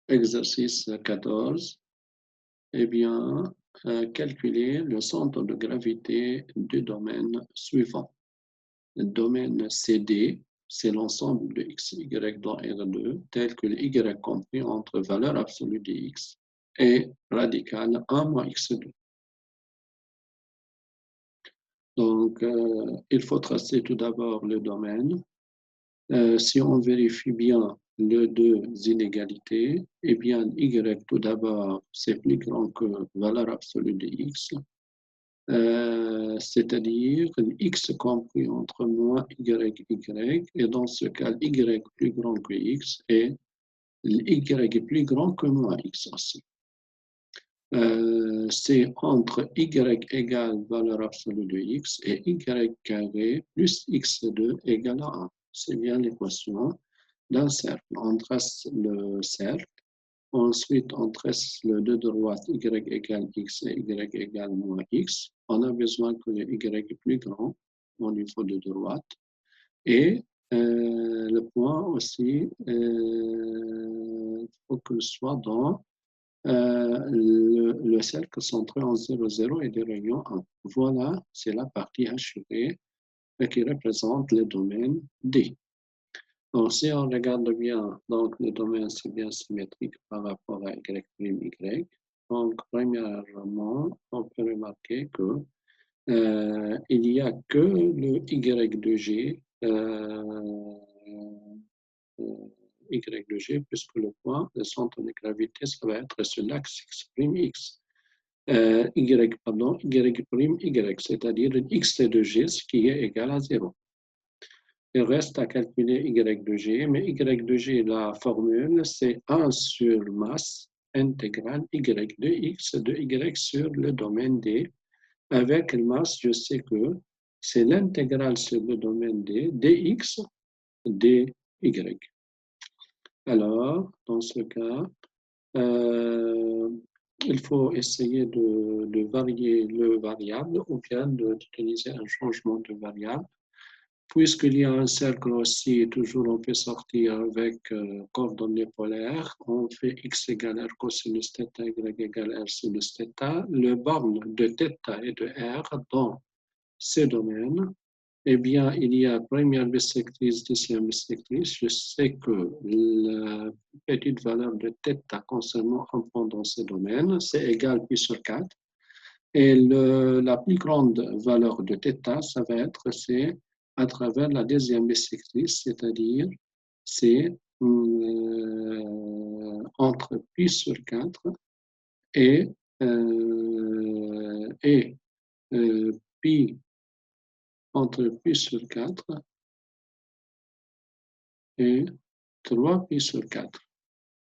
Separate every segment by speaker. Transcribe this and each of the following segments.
Speaker 1: Exercice 14. Eh bien, calculer le centre de gravité du domaine suivant. Le domaine CD, c'est l'ensemble de x, y dans R2, tel que le y compris entre valeur absolue de x et radicale 1 moins x2. Donc, il faut tracer tout d'abord le domaine. Si on vérifie bien les deux inégalités, eh bien, y tout d'abord, c'est plus grand que valeur absolue de x, c'est-à-dire x compris entre moins y, et dans ce cas, y plus grand que x et y plus grand que moins x aussi. C'est entre y égale valeur absolue de x et y carré plus x2 égale à 1. C'est bien l'équation d'un cercle. On trace le cercle, ensuite on trace le deux droite y égale x et y égale moins x. On a besoin que le y est plus grand au niveau de droite. Et le point aussi, il faut que ce soit dans le cercle centré en 0, 0 et des rayons 1. Voilà, c'est la partie achevée qui représente le domaine D. Donc, si on regarde bien, donc le domaine c'est bien symétrique par rapport à y', Donc, premièrement, on peut remarquer que il n'y a que le y de g, y de g, puisque le point, le centre de gravité, ça va être sur l'axe x', y', c'est-à-dire x de g, ce qui est égal à 0. Il reste à calculer y de g, mais y de g, la formule, c'est 1 sur masse intégrale y de x de y sur le domaine D. Avec masse, je sais que c'est l'intégrale sur le domaine D, dx, dy. Alors, dans ce cas, il faut essayer de varier le variable ou bien d'utiliser un changement de variable. Puisqu'il y a un cercle aussi, toujours on peut sortir avec coordonnées polaires. On fait x égale r cosinus θ, y égale r sinus θ. Le borne de θ et de r dans ces domaines, eh bien, il y a première bissectrice, deuxième bissectrice. Je sais que la petite valeur de θ concernant un point dans ce domaine, c'est égal pi sur 4. Et la plus grande valeur de θ, ça va être c'est à travers la deuxième bissectrice, c'est-à-dire c'est entre pi sur 4 et, pi entre pi sur 4 et 3 pi sur 4.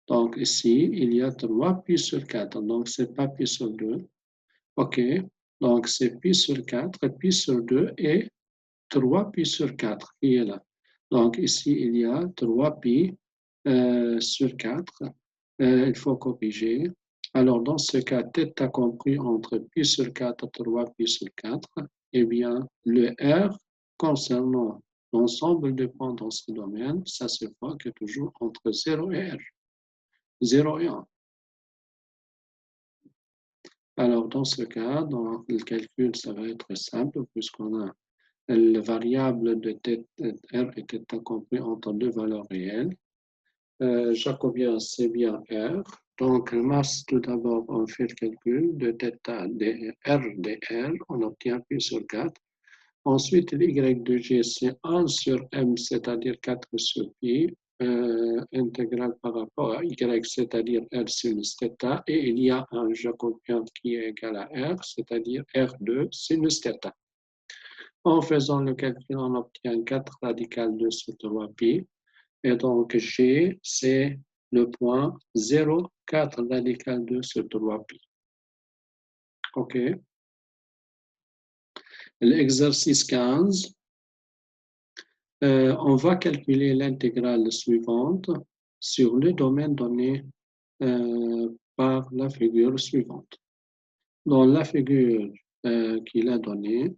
Speaker 1: Donc ici, il y a 3 pi sur 4, donc c'est pas pi sur 2. OK, donc c'est pi sur 4, pi sur 2 et 3 pi sur 4 qui est là. Donc ici, il y a 3 pi sur 4. Il faut corriger. Alors dans ce cas, θ compris entre pi sur 4 et 3 pi sur 4, eh bien, le R concernant l'ensemble des points dans ce domaine, ça se voit que toujours entre 0 et R. 0 et 1. Alors dans ce cas, dans le calcul, ça va être simple puisqu'on a la variable de R et θ compris entre deux valeurs réelles. Jacobien, c'est bien R. Donc, masse, tout d'abord, on fait le calcul de θ de R dr, on obtient pi sur 4. Ensuite, y de g, c'est 1 sur m, c'est-à-dire 4 sur pi, intégrale par rapport à y, c'est-à-dire R sinus θ, et il y a un jacobien qui est égal à R, c'est-à-dire R2 sinus θ. En faisant le calcul, on obtient 4 radical 2 sur 3 pi. Et donc, G, c'est le point 0,4 radical 2 sur 3 pi. OK. L'exercice 15, on va calculer l'intégrale suivante sur le domaine donné par la figure suivante. Dans la figure qu'il a donnée,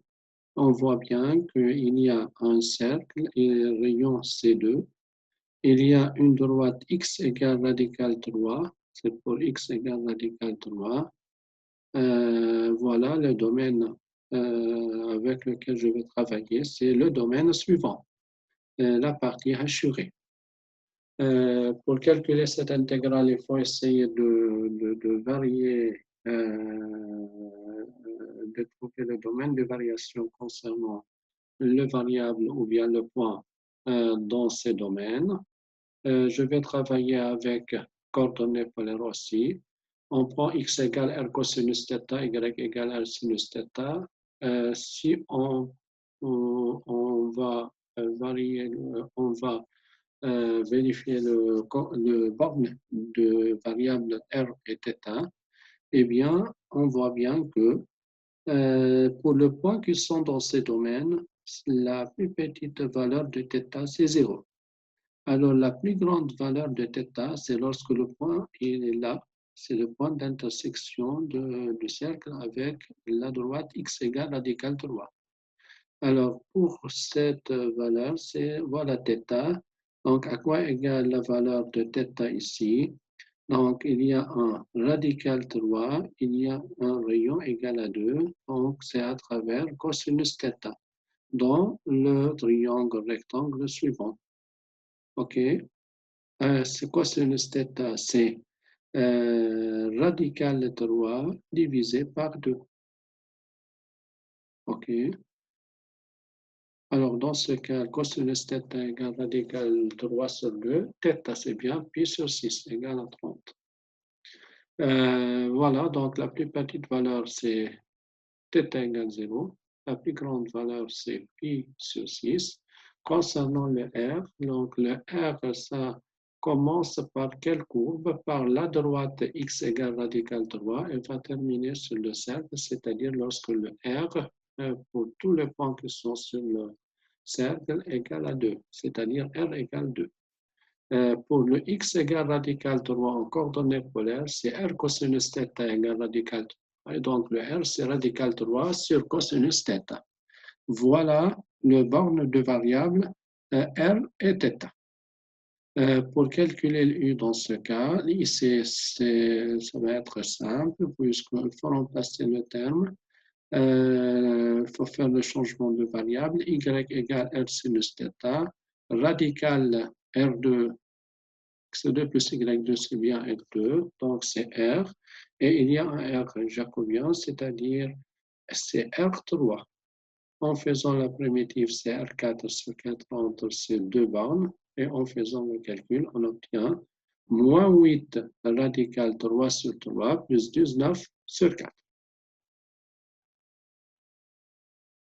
Speaker 1: on voit bien qu'il y a un cercle et rayon C2 il y a une droite x égale radical 3, c'est pour x égale radical 3. Voilà le domaine avec lequel je vais travailler, c'est le domaine suivant, la partie hachurée. Pour calculer cette intégrale, il faut essayer de varier, de trouver le domaine de variation concernant le variable ou bien le point dans ces domaines. Je vais travailler avec coordonnées polaires aussi. On prend x égale r cosinus θ, y égale r sinus θ. Si on va varier, on va vérifier le borne de variables r et θ, eh bien, on voit bien que pour le point qui sont dans ces domaines, la plus petite valeur de θ, c'est 0. Alors, la plus grande valeur de θ, c'est lorsque le point il est là. C'est le point d'intersection du cercle avec la droite x égale radical 3. Alors, pour cette valeur, c'est voilà θ. Donc, à quoi égale la valeur de θ ici? Donc, il y a un radical 3, il y a un rayon égal à 2. Donc, c'est à travers cosinus θ dans le triangle rectangle suivant. OK? C'est cosinus θ? C'est radical 3 divisé par 2. OK? Alors, dans ce cas, cosinus θ égale radical 3 sur 2. θ, c'est bien pi sur 6 égale à 30. Voilà, donc la plus petite valeur, c'est θ égale 0. La plus grande valeur, c'est pi sur 6. Concernant le R, donc le R, ça commence par quelle courbe? Par la droite x égale radical 3 et va terminer sur le cercle, c'est-à-dire lorsque le R, pour tous les points qui sont sur le cercle, égale à 2, c'est-à-dire R égale 2. Pour le x égale radical 3 en coordonnées polaires, c'est R cosinus θ égale radical 3. Et donc, le R, c'est radical 3 sur cosinus θ. Voilà le borne de variables R et θ. Pour calculer le U dans ce cas, ici, ça va être simple, puisqu'il faut remplacer le terme. Il faut faire le changement de variable. Y égale R sinus θ. Radical R2 x2 plus y2, c'est bien R2, donc c'est R. Et il y a un R jacobien, c'est-à-dire c'est R3. En faisant la primitive, c'est R4 sur 4 entre ces deux bornes. Et en faisant le calcul, on obtient moins 8 radical 3 sur 3 plus 19 sur 4.